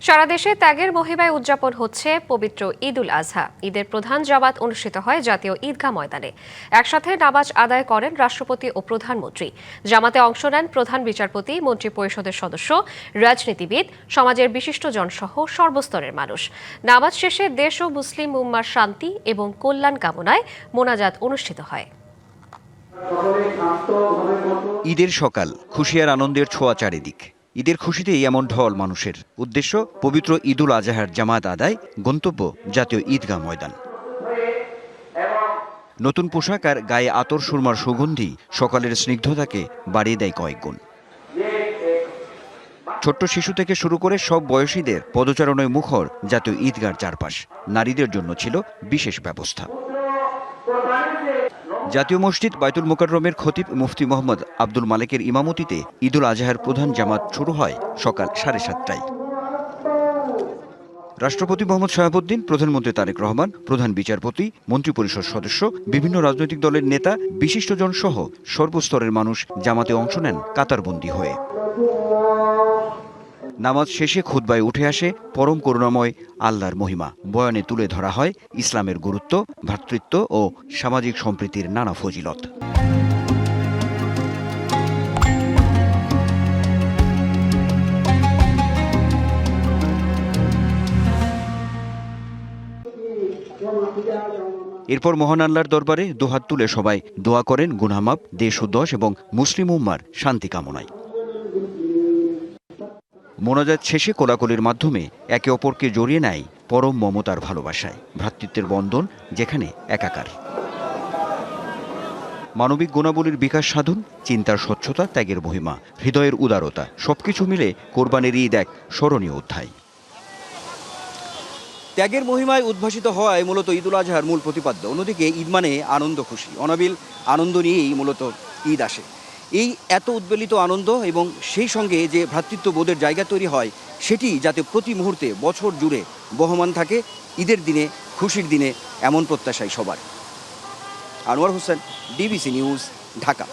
সারা দেশে ত্যাগের মহিমায় উদযাপন হচ্ছে পবিত্র ঈদুল আজহা। ঈদের প্রধান জামাত অনুষ্ঠিত হয় জাতীয় ঈদগাহ ময়দানে। একসাথে নামাজ আদায় করেন রাষ্ট্রপতি ও প্রধানমন্ত্রী। জামাতে অংশ নেন প্রধান বিচারপতি, মন্ত্রী পরিষদের সদস্য, রাজনীতিবিদ, সমাজের বিশিষ্টজন সহ সর্বস্তরের মানুষ। নামাজ শেষে দেশ ও মুসলিম উম্মার শান্তি এবং কল্যাণ কামনায় মোনাজাত অনুষ্ঠিত হয়। ঈদের সকাল, খুশি আর আনন্দের ছোঁয়া চারিদিক। ঈদের খুশিতেই এমন ঢল মানুষের। উদ্দেশ্য পবিত্র ঈদুল আজহার জামাত আদায়, গন্তব্য জাতীয় ঈদগাহ ময়দান। নতুন পোশাক আর গায়ে আতর সুরমার সুগন্ধি সকালের স্নিগ্ধতাকে বাড়িয়ে দেয় কয়েক গুণ। ছোট্ট শিশু থেকে শুরু করে সব বয়সীদের পদচারণায় মুখর জাতীয় ঈদগাহর চারপাশ। নারীদের জন্য ছিল বিশেষ ব্যবস্থা। জাতীয় মসজিদ বায়তুল মোকাররমের খতিব মুফতি মোহাম্মদ আব্দুল মালেকের ইমামতিতে ঈদুল আজহার প্রধান জামাত শুরু হয় সকাল 7:30টায়। রাষ্ট্রপতি মোহাম্মদ শাহাবুদ্দিন, প্রধানমন্ত্রী তারেক রহমান, প্রধান বিচারপতি, মন্ত্রিপরিষদ সদস্য, বিভিন্ন রাজনৈতিক দলের নেতা, বিশিষ্টজন সহ সর্বস্তরের মানুষ জামাতে অংশ নেন কাতারবন্দী হয়ে। নামাজ শেষে খুতবায় উঠে আসে পরম করুণাময় আল্লাহর মহিমা। বয়ানে তুলে ধরা হয় ইসলামের গুরুত্ব, ভ্রাতৃত্ব ও সামাজিক সম্প্রীতির নানা ফজিলত। এরপর মহান আল্লাহর দরবারে দুহাত তুলে সবাই দোয়া করেন গুনাহমাপ, দেশ উদ্দেশ এবং মুসলিম উম্মার শান্তি কামনায়। মোনাজাত শেষে কোলাকুলির মাধ্যমে একে অপরকে জড়িয়ে নেয় পরম মমতার ভালোবাসায়। ভ্রাতৃত্বের বন্ধন যেখানে একাকার। মানবিক গুণাবলীর বিকাশ সাধন, চিন্তার স্বচ্ছতা, ত্যাগের মহিমা, হৃদয়ের উদারতা সবকিছু মিলে কোরবানির ঈদ এক স্মরণীয় অধ্যায়। ত্যাগের মহিমায় উদ্ভাসিত হওয়ায় মূলত ঈদুল আজহার মূল প্রতিপাদ্য। অন্যদিকে ঈদ মানে আনন্দ, খুশি, অনাবিল আনন্দ নিয়েই মূলত ঈদ আসে। এই এত উদ্বেলিত আনন্দ এবং সেই সঙ্গে যে ভ্রাতৃত্ববোধের জায়গা তৈরি হয়, সেটি যাতে প্রতি মুহূর্তে বছর জুড়ে বহমান থাকে, ঈদের দিনে, খুশির দিনে, এমন প্রত্যাশাই সবার। Anwar Hossain, DBC news, Dhaka.